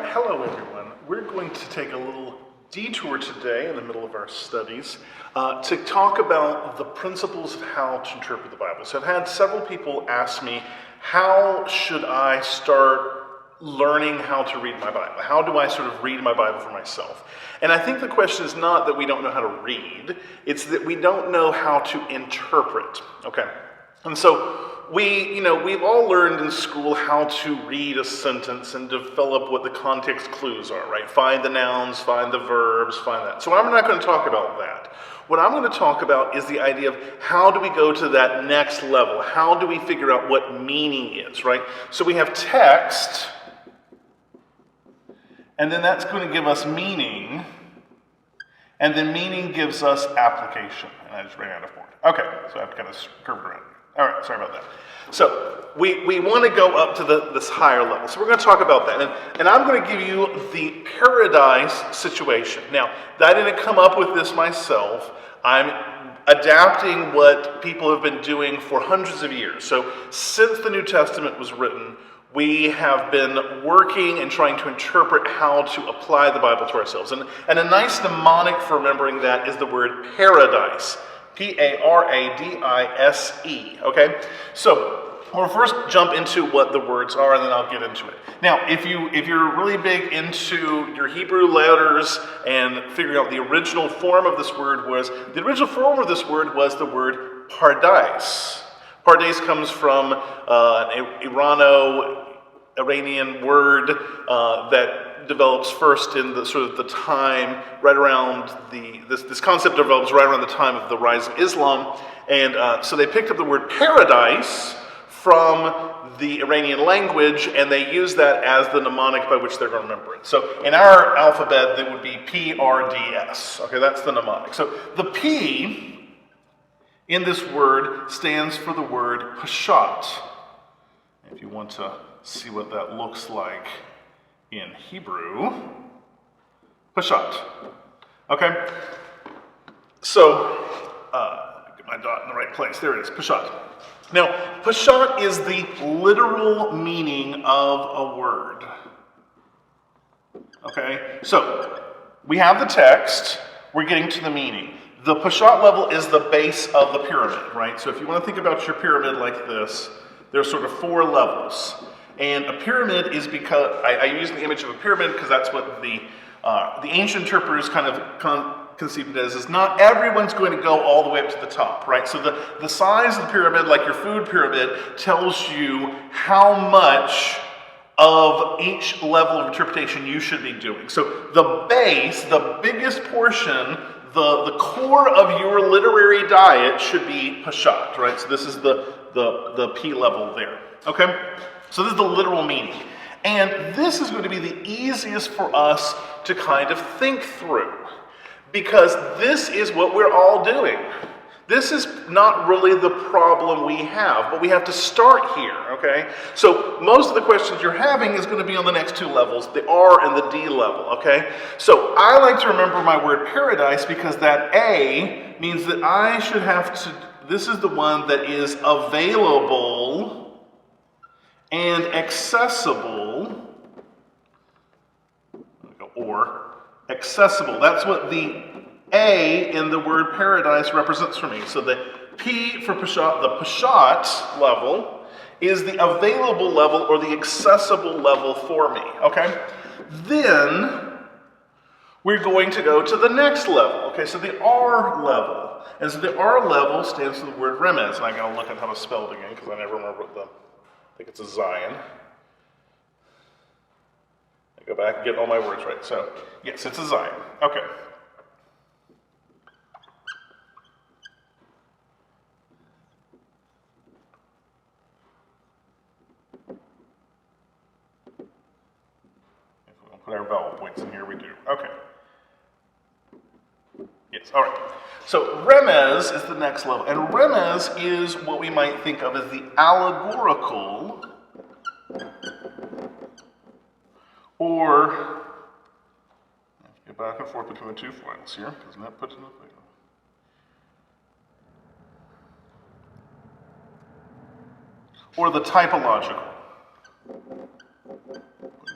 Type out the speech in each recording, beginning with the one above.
right, hello everyone. We're going to take a little detour today in the middle of our studies to talk about the principles of how to interpret the Bible. So I've had several people ask me, how should I start learning how to read my Bible? How do I sort of read my Bible for myself? And I think the question is not that we don't know how to read, it's that we don't know how to interpret, okay? And so we've all learned in school how to read a sentence and develop what the context clues are, right? Find the nouns, find the verbs, find that. So I'm not going to talk about that. What I'm going to talk about is the idea of how do we go to that next level? How do we figure out what meaning is, right? So we have text, and then that's going to give us meaning, and then meaning gives us application. And I just ran out of board. Okay, so I have to kind of curve it around. All right, sorry about that. So we want to go up to this higher level. So we're going to talk about that. And I'm going to give you the paradise situation. Now, I didn't come up with this myself. I'm adapting what people have been doing for hundreds of years. So since the New Testament was written, we have been working and trying to interpret how to apply the Bible to ourselves. And a nice mnemonic for remembering that is the word paradise. Paradise, okay? So we'll first jump into what the words are, and then I'll get into it. Now, if you're really big into your Hebrew letters and figuring out the original form of this word was the word paradise. Paradise comes from an Iranian word that develops first in the sort of the time right around this concept develops right around the time of the rise of Islam, and so they picked up the word paradise from the Iranian language, and they use that as the mnemonic by which they're going to remember it. So in our alphabet, it would be PRDS. Okay, that's the mnemonic. So the P in this word stands for the word pashat. If you want to see what that looks like in Hebrew, pashat. Okay? So, get my dot in the right place. There it is, pashat. Now, pashat is the literal meaning of a word. Okay? So, we have the text, we're getting to the meaning. The pashat level is the base of the pyramid, right? So if you want to think about your pyramid like this, there's sort of four levels. And a pyramid is because, I use the image of a pyramid because that's what the ancient interpreters kind of conceived it as, is not everyone's going to go all the way up to the top, right? So the size of the pyramid, like your food pyramid, tells you how much of each level of interpretation you should be doing. So the base, the biggest portion, the core of your literary diet should be pashat, right? So this is the P level there, okay? So this is the literal meaning. And this is going to be the easiest for us to kind of think through, because this is what we're all doing. This is not really the problem we have, but we have to start here, okay? So most of the questions you're having is going to be on the next two levels, the R and the D level, okay? So I like to remember my word paradise because that A means that I should have to, this is the one that is available and accessible, or accessible. That's what the A in the word paradise represents for me. So the P for pashat, the pashat level, is the available level or the accessible level for me, okay? Then we're going to go to the next level, okay? So the R level. And so the R level stands for the word remez. And I gotta look at how to spell it again because I never remember what I think it's a Zion. I go back and get all my words right. So, yes, it's a Zion. Okay. If we don't put our vowel points in here, we do. Okay. Yes, all right. So remez is the next level. And remez is what we might think of as the allegorical or, get back and forth between the two flags here, because that puts in the thing. Or the typological.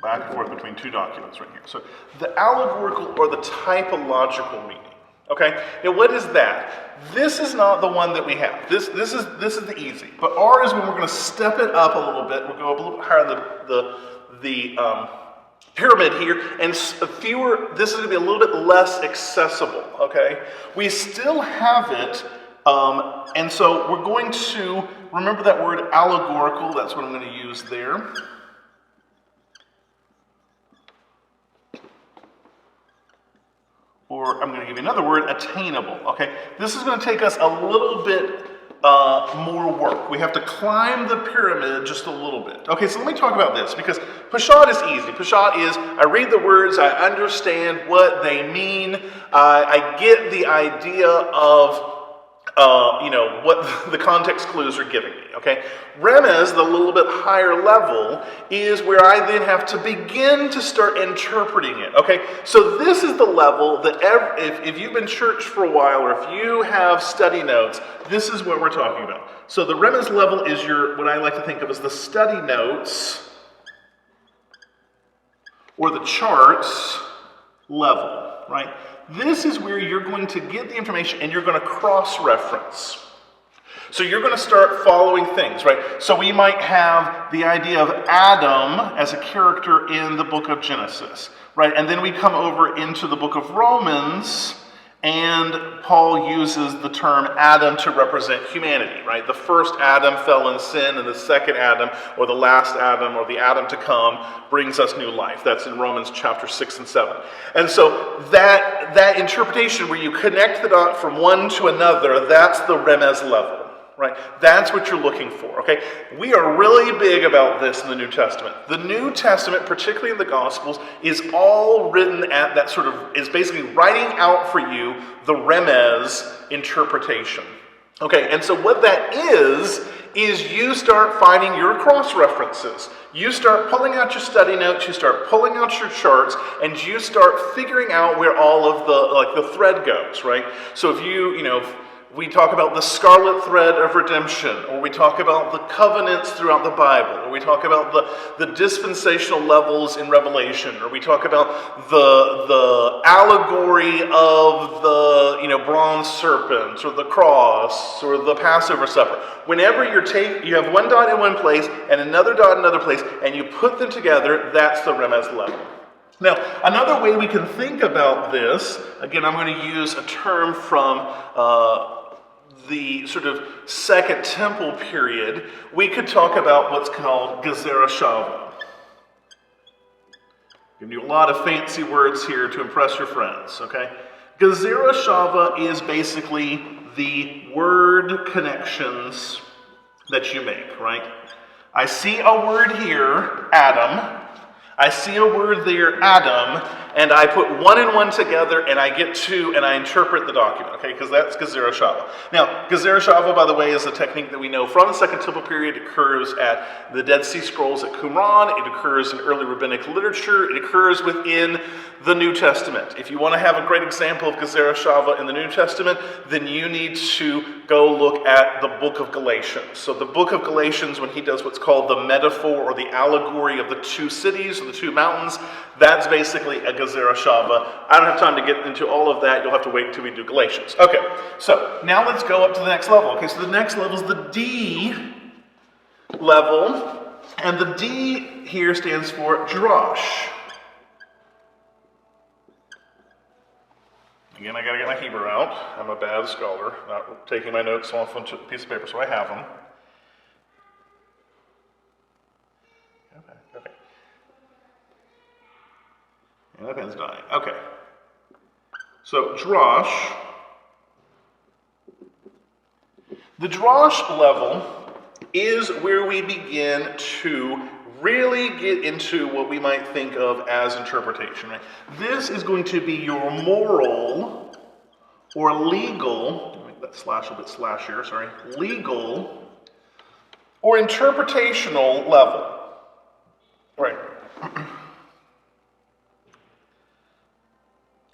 back and forth between two documents right here. So the allegorical or the typological meaning. Okay, now what is that? This is not the one that we have. This is the easy. But R is when we're going to step it up a little bit. We'll go up a little bit higher the pyramid here, and fewer. This is going to be a little bit less accessible. Okay, we still have it, and so we're going to remember that word allegorical. That's what I'm going to use there. Or I'm going to give you another word, attainable, okay? This is going to take us a little bit more work. We have to climb the pyramid just a little bit. Okay, so let me talk about this, because Peshat is easy. Peshat is, I read the words, I understand what they mean, I get the idea of what the context clues are giving me, okay? Remez, the little bit higher level, is where I then have to begin to start interpreting it, okay? So this is the level that if you've been church for a while, or if you have study notes, this is what we're talking about. So the Remez level is what I like to think of as the study notes, or the charts level, right? This is where you're going to get the information and you're going to cross-reference. So you're going to start following things, right? So we might have the idea of Adam as a character in the book of Genesis, right? And then we come over into the book of Romans, and Paul uses the term Adam to represent humanity, right? The first Adam fell in sin, and the second Adam, or the last Adam, or the Adam to come, brings us new life. That's in Romans chapter 6 and 7. And so that interpretation where you connect the dot from one to another, that's the Remez level. Right? That's what you're looking for, okay? We are really big about this in the New Testament. The New Testament, particularly in the Gospels, is all written at that sort of, is basically writing out for you the Remez interpretation. Okay, and so what that is you start finding your cross-references. You start pulling out your study notes, you start pulling out your charts, and you start figuring out where all of the thread goes, right? So if we talk about the scarlet thread of redemption, or we talk about the covenants throughout the Bible, or we talk about the dispensational levels in Revelation, or we talk about the allegory of the bronze serpent, or the cross, or the Passover supper. Whenever you have one dot in one place and another dot in another place, and you put them together, that's the Remez level. Now, another way we can think about this, again, I'm going to use a term from the sort of Second Temple period. We could talk about what's called Gezerah Shava. Giving you a lot of fancy words here to impress your friends, okay? Gezerah Shava is basically the word connections that you make, right? I see a word here, Adam. I see a word there, Adam, and I put one and one together, and I get two, and I interpret the document, okay? Because that's Gezerah Shava. Now, Gezerah Shava, by the way, is a technique that we know from the Second Temple period. It occurs at the Dead Sea Scrolls at Qumran. It occurs in early rabbinic literature. It occurs within the New Testament. If you want to have a great example of Gezerah Shava in the New Testament, then you need to go look at the book of Galatians. So the book of Galatians, when he does what's called the metaphor or the allegory of the two cities, the two mountains, that's basically a Gezerah Shava. I don't have time to get into all of that. You'll have to wait until we do Galatians. Okay, so now let's go up to the next level. Okay, so the next level is the D level, and the D here stands for Drosh. Again, I got to get my Hebrew out. I'm a bad scholar, not taking my notes off onto a piece of paper, so I have them. Okay. And that pen's dying. Okay. So, Drosh. The Drosh level is where we begin to really get into what we might think of as interpretation, right? This is going to be your moral or legal, let me make that slash a bit slashier, sorry, legal or interpretational level. Right.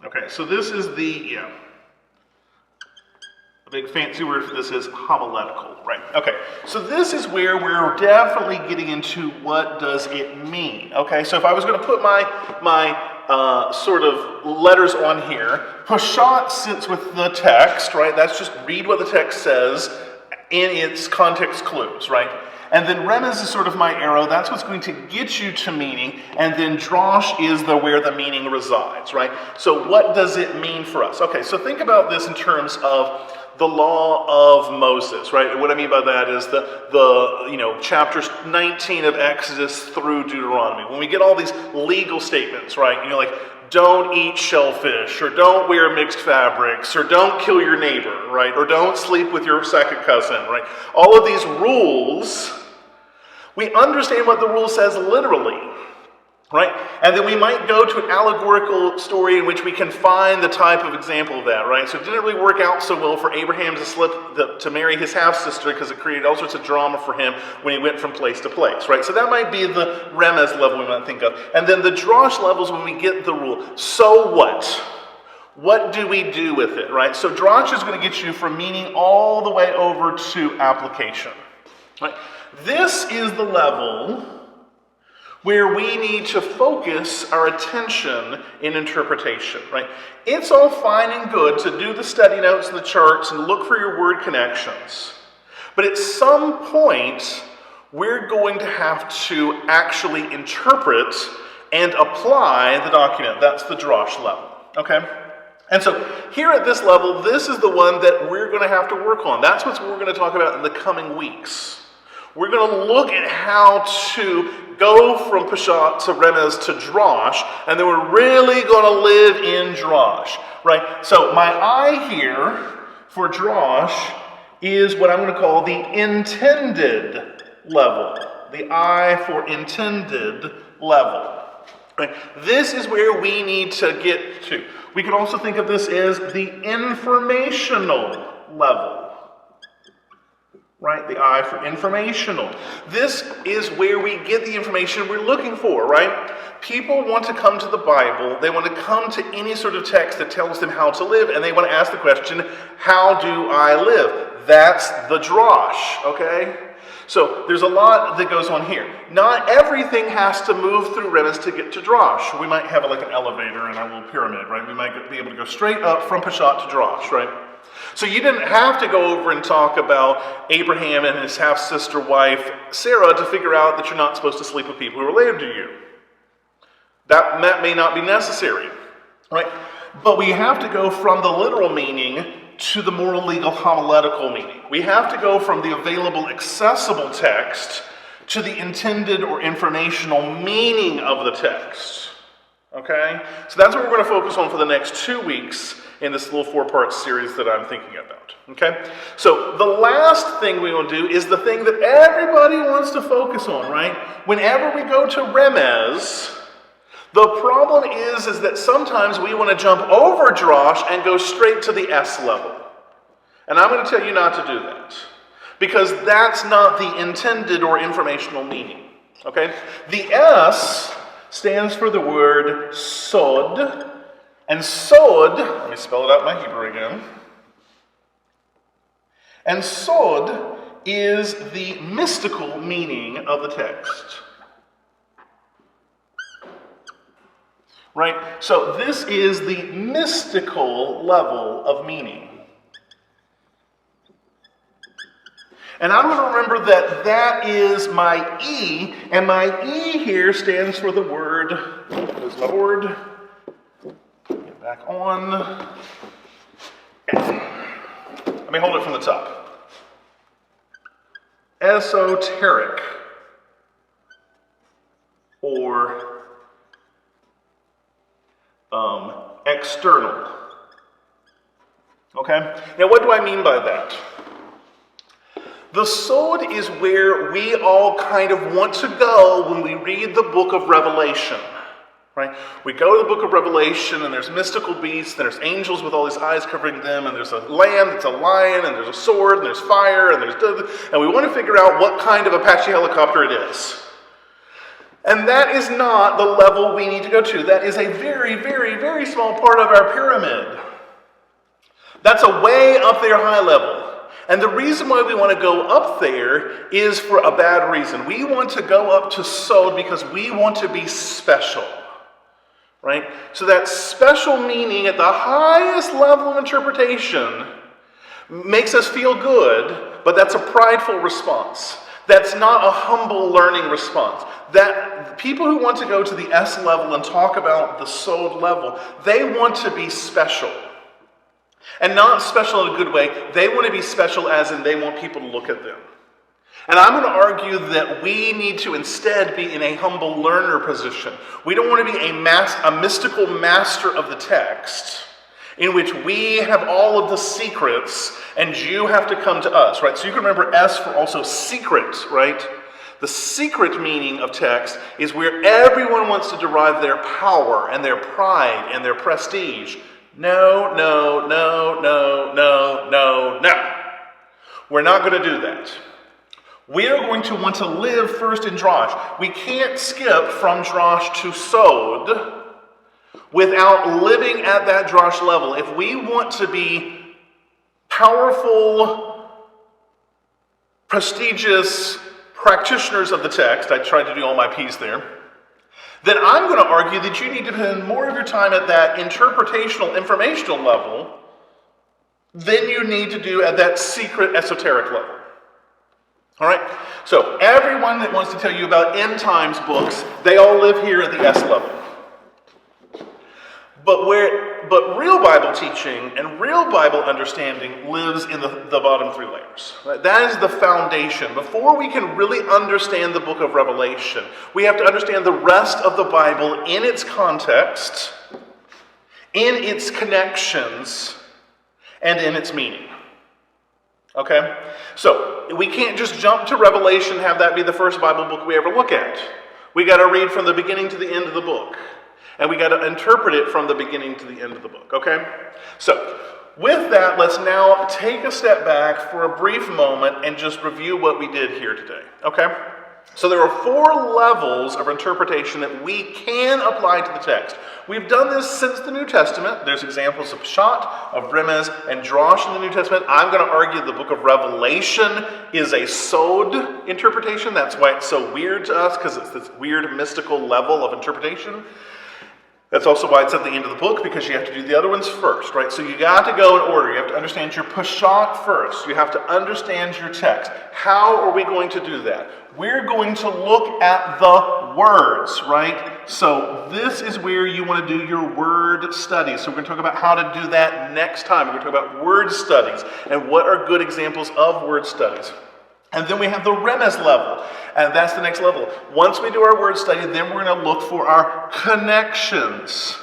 Okay, so this is the big fancy word for this is homiletical, right? Okay, so this is where we're definitely getting into what does it mean. Okay, so if I was going to put my sort of letters on here, Peshat sits with the text, right? That's just read what the text says in its context clues, right? And then Remez is sort of my arrow. That's what's going to get you to meaning. And then Drosh is where the meaning resides, right? So what does it mean for us? Okay, so think about this in terms of the law of Moses, right? What I mean by that is the chapters 19 of Exodus through Deuteronomy. When we get all these legal statements, right? Like don't eat shellfish, or don't wear mixed fabrics, or don't kill your neighbor, right? Or don't sleep with your second cousin, right? All of these rules, we understand what the rule says literally, right? And then we might go to an allegorical story in which we can find the type of example of that, right? So it didn't really work out so well for Abraham to marry his half-sister because it created all sorts of drama for him when he went from place to place, right? So that might be the Remez level we might think of. And then the Drosh levels when we get the rule. So what? What do we do with it, right? So Drosh is going to get you from meaning all the way over to application, right? This is the level where we need to focus our attention in interpretation, right? It's all fine and good to do the study notes and the charts and look for your word connections. But at some point, we're going to have to actually interpret and apply the document. That's the Drosh level, okay? And so here at this level, this is the one that we're going to have to work on. That's what we're going to talk about in the coming weeks. We're going to look at how to go from Peshat to Remez to Drosh, and then we're really going to live in Drosh, right? So my I here for Drosh is what I'm going to call the intended level. The I for intended level. Right? This is where we need to get to. We can also think of this as the informational level. Right? The I for informational. This is where we get the information we're looking for, right? People want to come to the Bible. They want to come to any sort of text that tells them how to live, and they want to ask the question, how do I live? That's the Drosh, okay? So there's a lot that goes on here. Not everything has to move through Remez to get to Drosh. We might have like an elevator in our little pyramid, right? We might be able to go straight up from Peshat to Drosh, right? So you didn't have to go over and talk about Abraham and his half-sister wife, Sarah, to figure out that you're not supposed to sleep with people who are related to you. That may not be necessary, right? But we have to go from the literal meaning to the moral, legal, homiletical meaning. We have to go from the available, accessible text to the intended or informational meaning of the text. Okay? So that's what we're going to focus on for the next 2 weeks in this little 4-part series that I'm thinking about. Okay? So the last thing we will do is the thing that everybody wants to focus on, right? Whenever we go to Remez, the problem is that sometimes we want to jump over Drosh and go straight to the S level. And I'm going to tell you not to do that, because that's not the intended or informational meaning. Okay? The S stands for the word sod. And sod, let me spell it out in my Hebrew again. And sod is the mystical meaning of the text. Right? So this is the mystical level of meaning. And I'm going to remember that that is my E, and my E here stands for the word, there's my word, get back on. Let me hold it from the top. Esoteric, or external. Okay? Now what do I mean by that? The sod is where we all kind of want to go when we read the book of Revelation. Right? We go to the book of Revelation, and there's mystical beasts, and there's angels with all these eyes covering them, and there's a lamb that's a lion, and there's a sword, and there's fire, and we want to figure out what kind of Apache helicopter it is. And that is not the level we need to go to. That is a very, very, very small part of our pyramid. That's a way up there high level. And the reason why we want to go up there is for a bad reason. We want to go up to sod because we want to be special. Right? So that special meaning at the highest level of interpretation makes us feel good, but that's a prideful response. That's not a humble learning response. That people who want to go to the S level and talk about the sod level, they want to be special. And not special in a good way. They want to be special as in they want people to look at them. And I'm going to argue that we need to instead be in a humble learner position. We don't want to be a mystical master of the text in which we have all of the secrets and you have to come to us, right? So you can remember S for also secret, right? The secret meaning of text is where everyone wants to derive their power and their pride and their prestige. No, no, no, no, no, no, no. We're not going to do that. We are going to want to live first in Drosh. We can't skip from Drosh to Sod without living at that Drosh level. If we want to be powerful, prestigious practitioners of the text, I tried to do all my P's there, then I'm going to argue that you need to spend more of your time at that interpretational, informational level than you need to do at that secret esoteric level. All right? So everyone that wants to tell you about end times books, they all live here at the S level. But real Bible teaching and real Bible understanding lives in the bottom three layers. Right? That is the foundation. Before we can really understand the book of Revelation, we have to understand the rest of the Bible in its context, in its connections, and in its meaning. Okay? So, we can't just jump to Revelation and have that be the first Bible book we ever look at. We got to read from the beginning to the end of the book. And we got to interpret it from the beginning to the end of the book, okay? So, with that, let's now take a step back for a brief moment and just review what we did here today, okay? So there are 4 levels of interpretation that we can apply to the text. We've done this since the New Testament. There's examples of Pshat, of Remez, and Drosh in the New Testament. I'm going to argue the book of Revelation is a Sod interpretation. That's why it's so weird to us, because it's this weird mystical level of interpretation. That's also why it's at the end of the book, because you have to do the other ones first, right? So you got to go in order. You have to understand your Peshat first. You have to understand your text. How are we going to do that? We're going to look at the words, right? So this is where you want to do your word studies. So we're going to talk about how to do that next time. We're going to talk about word studies and what are good examples of word studies. And then we have the Remez level, and that's the next level. Once we do our word study, then we're going to look for our connections.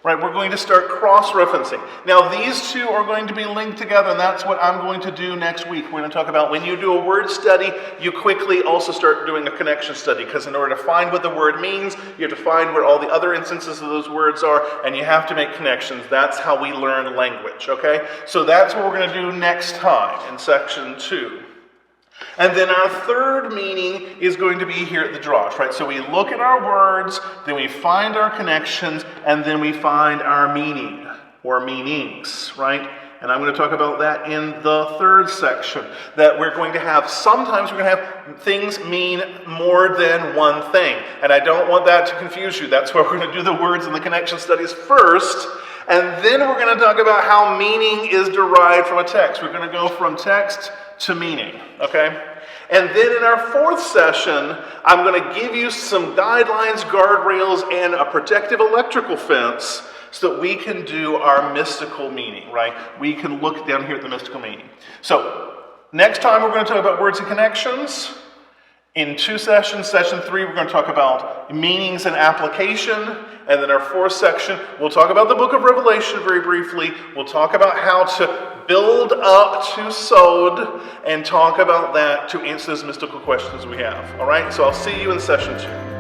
Right, we're going to start cross-referencing. Now, these two are going to be linked together, and that's what I'm going to do next week. We're going to talk about when you do a word study, you quickly also start doing a connection study, because in order to find what the word means, you have to find where all the other instances of those words are, and you have to make connections. That's how we learn language, okay? So that's what we're going to do next time in section 2. And then our third meaning is going to be here at the Drosh, right? So we look at our words, then we find our connections, and then we find our meaning, or meanings, right? And I'm going to talk about that in the third section, that we're going to have, sometimes we're going to have things mean more than one thing. And I don't want that to confuse you. That's why we're going to do the words and the connection studies first, and then we're going to talk about how meaning is derived from a text. We're going to go from text to meaning, okay? And then in our fourth session, I'm going to give you some guidelines, guardrails, and a protective electrical fence so that we can do our mystical meaning, right? We can look down here at the mystical meaning. So, next time we're going to talk about words and connections. In 2 sessions, session 3, we're going to talk about meanings and application. And then our fourth section, we'll talk about the book of Revelation very briefly. We'll talk about how to build up to Sod and talk about that to answer those mystical questions we have. All right? So I'll see you in session 2.